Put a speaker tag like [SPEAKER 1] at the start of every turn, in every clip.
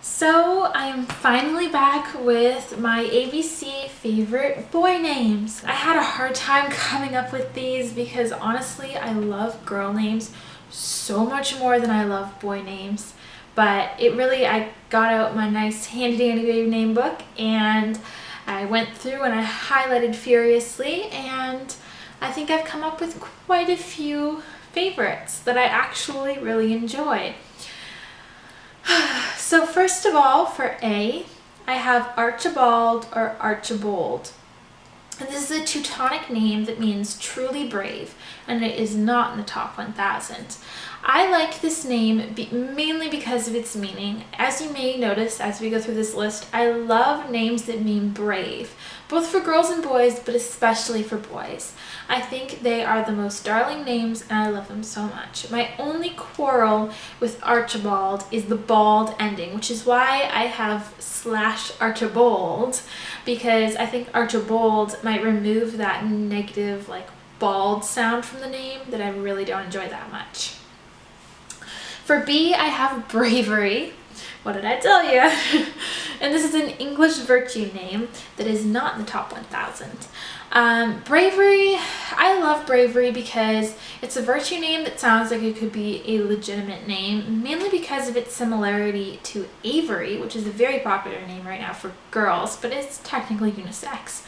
[SPEAKER 1] So I am finally back with my ABC favorite boy names. I had a hard time coming up with these because honestly I love girl names so much more than I love boy names. But I got out my nice handy dandy baby name book and I went through and I highlighted furiously, and I think I've come up with quite a few favorites that I actually really enjoy. So first of all, for A, I have Archibald or Archibald. And this is a Teutonic name that means truly brave, and it is not in the top 1000. I like this name mainly because of its meaning. As you may notice as we go through this list, I love names that mean brave, both for girls and boys, but especially for boys. I think they are the most darling names and I love them so much. My only quarrel with Archibald is the bald ending, which is why I have /Archibald, because I think Archibald might remove that negative bald sound from the name that I really don't enjoy that much. For B, I have Bravery. What did I tell you? And this is an English virtue name that is not in the top 1000. Bravery, I love Bravery because it's a virtue name that sounds like it could be a legitimate name, mainly because of its similarity to Avery, which is a very popular name right now for girls, but it's technically unisex.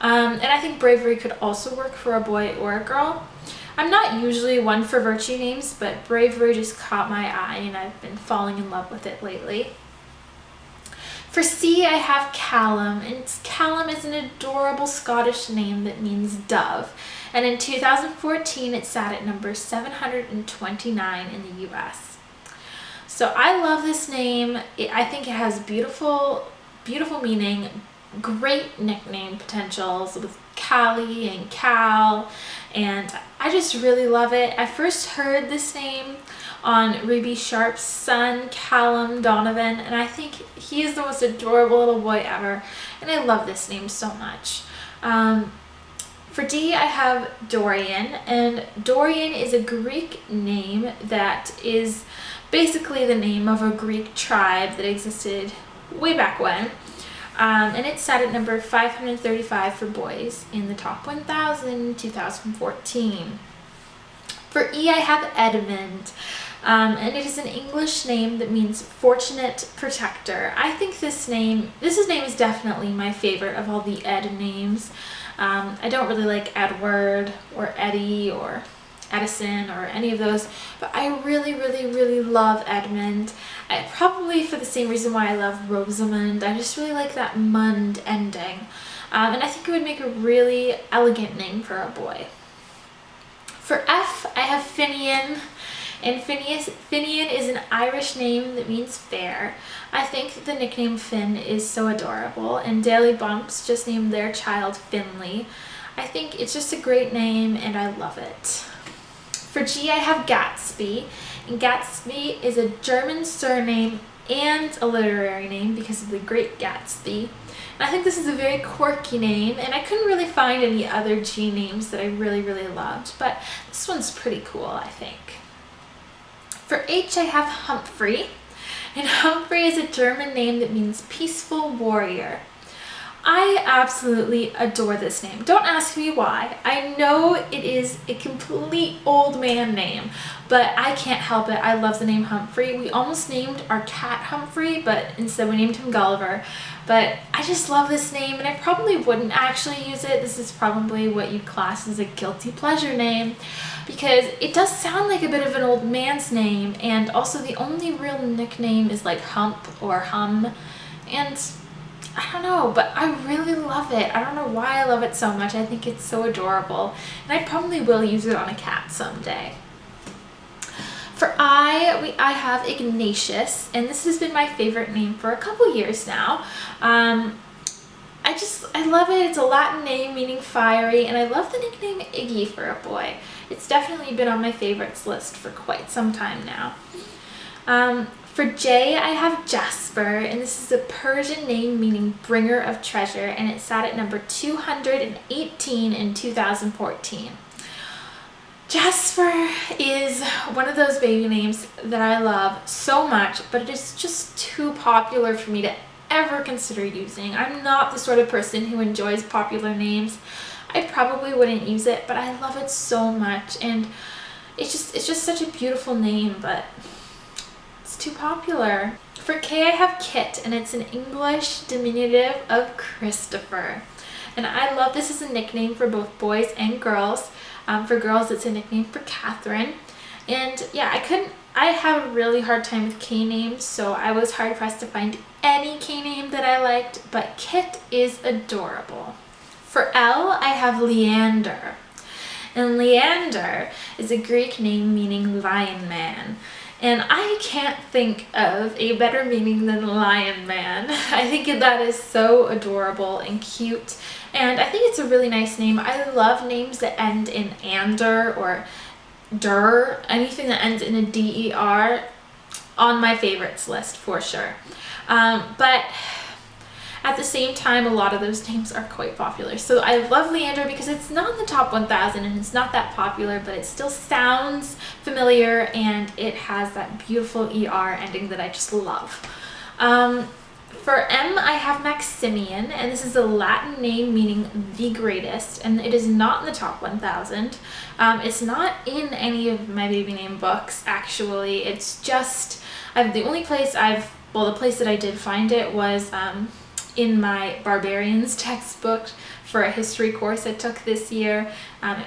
[SPEAKER 1] And I think Bravery could also work for a boy or a girl. I'm not usually one for virtue names, but Bravery just caught my eye and I've been falling in love with it lately. For C, I have Callum, and Callum is an adorable Scottish name that means dove. And in 2014, it sat at number 729 in the US. So I love this name. I think it has beautiful meaning, great nickname potentials with Callie and Cal, and I just really love it. I first heard this name on Ruby Sharp's son, Callum Donovan, and I think he is the most adorable little boy ever, and I love this name so much. For D, I have Dorian, and Dorian is a Greek name that is basically the name of a Greek tribe that existed way back when. And it sat at number 535 for boys in the top 1000 in 2014. For E, I have Edmund, and it is an English name that means fortunate protector. I think this name is definitely my favorite of all the Ed names. I don't really like Edward or Eddie or Edison or any of those, but I really love Edmund. Probably for the same reason why I love Rosamund. I just really like that Mund ending, and I think it would make a really elegant name for a boy. For F, I have Finian, and Finian is an Irish name that means fair. I think the nickname Finn is so adorable, and Daily Bumps just named their child Finley. I think it's just a great name and I love it. For G, I have Gatsby, and Gatsby is a German surname and a literary name because of the Great Gatsby. And I think this is a very quirky name, and I couldn't really find any other G names that I really loved, but this one's pretty cool, I think. For H, I have Humphrey, and Humphrey is a German name that means peaceful warrior. I absolutely adore this name. Don't ask me why. I know it is a complete old man name, but I can't help it. I love the name Humphrey. We almost named our cat Humphrey, but instead we named him Gulliver. But I just love this name, and I probably wouldn't actually use it. This is probably what you'd class as a guilty pleasure name, because it does sound like a bit of an old man's name, and also the only real nickname is like Hump or Hum, and I don't know, but I really love it. I don't know why I love it so much. I think it's so adorable, and I probably will use it on a cat someday. For I have Ignatius, and this has been my favorite name for a couple years now. I love it. It's a Latin name meaning fiery, and I love the nickname Iggy for a boy. It's definitely been on my favorites list for quite some time now. For J, I have Jasper, and this is a Persian name meaning bringer of treasure, and it sat at number 218 in 2014. Jasper is one of those baby names that I love so much, but it is just too popular for me to ever consider using. I'm not the sort of person who enjoys popular names. I probably wouldn't use it, but I love it so much, and it's just such a beautiful name, but it's too popular. For K, I have Kit, and it's an English diminutive of Christopher. And I love this as a nickname for both boys and girls. For girls, it's a nickname for Catherine. And yeah, I have a really hard time with K names, so I was hard pressed to find any K name that I liked, but Kit is adorable. For L, I have Leander. And Leander is a Greek name meaning lion man. And I can't think of a better meaning than lion man. I think that is so adorable and cute. And I think it's a really nice name. I love names that end in ander or der. Anything that ends in a der on my favorites list for sure. But at the same time, a lot of those names are quite popular. So I love Leander because it's not in the top 1,000 and it's not that popular, but it still sounds familiar and it has that beautiful ER ending that I just love. For M, I have Maximian, and this is a Latin name meaning the greatest, and it is not in the top 1,000. It's not in any of my baby name books, actually. It's just, the only place the place that I did find it was in my Barbarians textbook for a history course I took this year,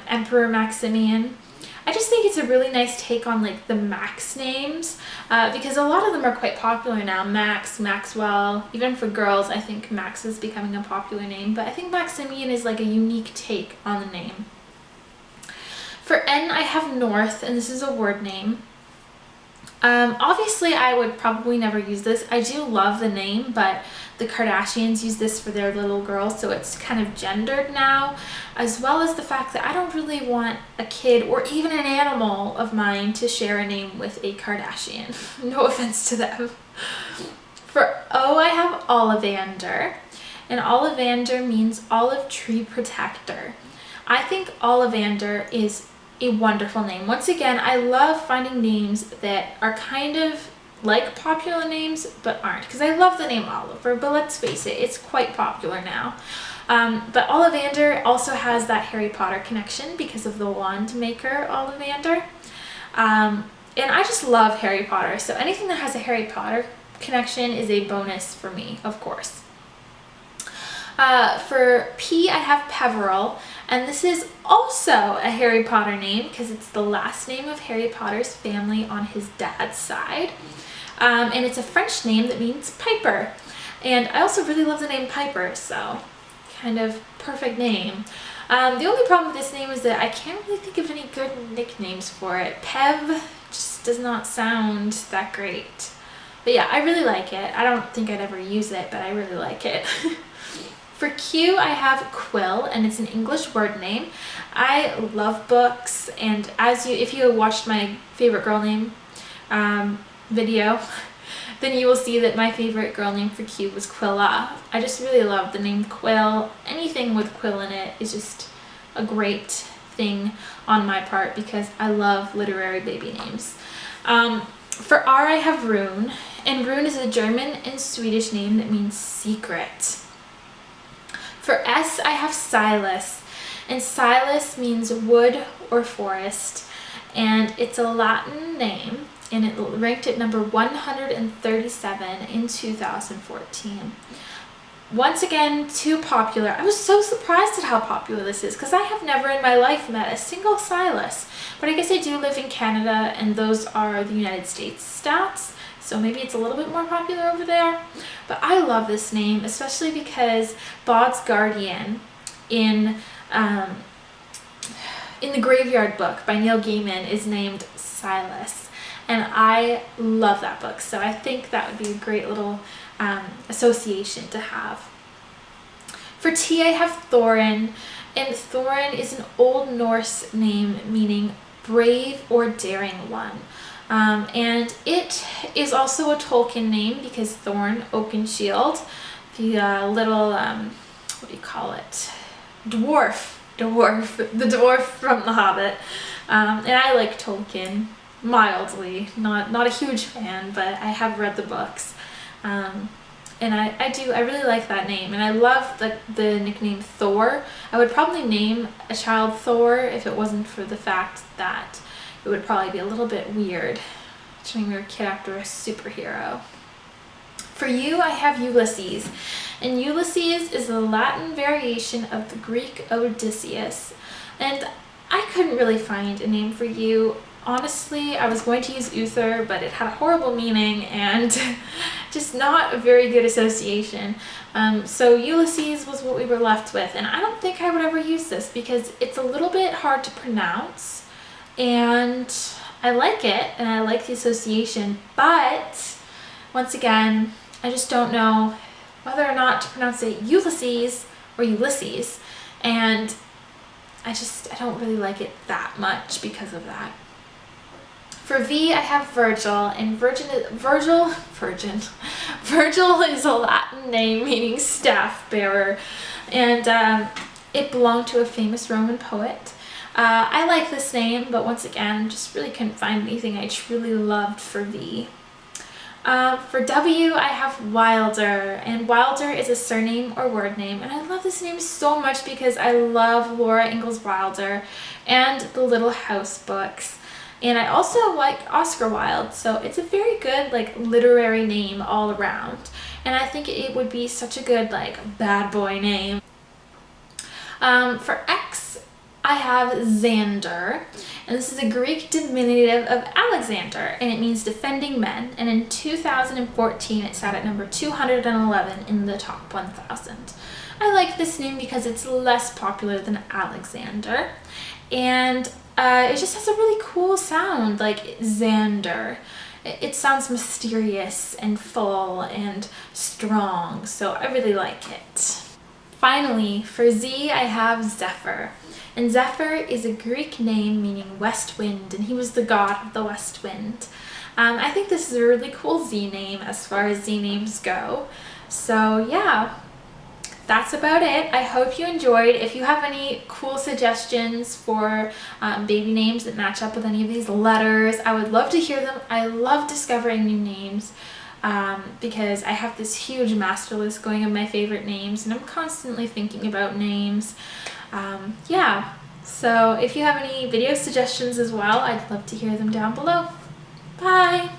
[SPEAKER 1] Emperor Maximian. I just think it's a really nice take on like the Max names, because a lot of them are quite popular now. Max, Maxwell, even for girls I think Max is becoming a popular name, but I think Maximian is like a unique take on the name. For N, I have North, and this is a word name. Obviously I would probably never use this. I do love the name, but the Kardashians use this for their little girls, so it's kind of gendered now, as well as the fact that I don't really want a kid or even an animal of mine to share a name with a Kardashian. No offense to them. For O, I have Ollivander, and Ollivander means olive tree protector. I think Ollivander is a wonderful name. Once again, I love finding names that are kind of like popular names but aren't, because I love the name Oliver, but let's face it, it's quite popular now. But Ollivander also has that Harry Potter connection because of the wand maker Ollivander. And I just love Harry Potter, so anything that has a Harry Potter connection is a bonus for me, of course. For P, I have Peveril, and this is also a Harry Potter name because it's the last name of Harry Potter's family on his dad's side. And it's a French name that means Piper. And I also really love the name Piper, so kind of perfect name. The only problem with this name is that I can't really think of any good nicknames for it. Pev just does not sound that great. But yeah, I really like it. I don't think I'd ever use it, but I really like it. For Q, I have Quill, and it's an English word name. I love books, and if you watched my favorite girl name video, then you will see that my favorite girl name for Q was Quilla. I just really love the name Quill. Anything with Quill in it is just a great thing on my part because I love literary baby names. For R, I have Rune, and Rune is a German and Swedish name that means secret. For S, I have Silas, and Silas means wood or forest, and it's a Latin name, and it ranked at number 137 in 2014. Once again, too popular. I was so surprised at how popular this is because I have never in my life met a single Silas, but I guess I do live in Canada, and those are the United States stats. So maybe it's a little bit more popular over there. But I love this name, especially because Bod's Guardian in the Graveyard book by Neil Gaiman is named Silas. And I love that book. So I think that would be a great little association to have. For T, I have Thorin. And Thorin is an Old Norse name meaning brave or daring one. And it is also a Tolkien name because Thorn, Oak and Shield, the little, what do you call it, dwarf dwarf, the dwarf from The Hobbit. And I like Tolkien mildly, not a huge fan, but I have read the books. And I really like that name, and I love the nickname Thor. I would probably name a child Thor if it wasn't for the fact that it would probably be a little bit weird to name your kid after a superhero. For you, I have Ulysses, and Ulysses is a Latin variation of the Greek Odysseus, and I couldn't really find a name for you. Honestly, I was going to use Uther, but it had a horrible meaning and just not a very good association. So Ulysses was what we were left with, and I don't think I would ever use this because it's a little bit hard to pronounce, and I like it, and I like the association, but once again, I just don't know whether or not to pronounce it Ulysses or Ulysses, and I don't really like it that much because of that. For V, I have Virgil, and Virgil is a Latin name meaning staff bearer, and it belonged to a famous Roman poet. I like this name, but once again, just really couldn't find anything I truly loved for V. For W, I have Wilder, and Wilder is a surname or word name, and I love this name so much because I love Laura Ingalls Wilder and the Little House books, and I also like Oscar Wilde, so it's a very good literary name all around, and I think it would be such a good bad boy name. For X, I have Xander, and this is a Greek diminutive of Alexander, and it means defending men, and in 2014 it sat at number 211 in the top 1,000. I like this name because it's less popular than Alexander, and it just has a really cool sound, like Xander. It sounds mysterious and full and strong, so I really like it. Finally, for Z, I have Zephyr. And Zephyr is a Greek name meaning west wind, and he was the god of the west wind. I think this is a really cool Z name as far as Z names go. So yeah, that's about it. I hope you enjoyed. If you have any cool suggestions for baby names that match up with any of these letters, I would love to hear them. I love discovering new names. Because I have this huge master list going of my favorite names, and I'm constantly thinking about names. Yeah, so if you have any video suggestions as well, I'd love to hear them down below. Bye!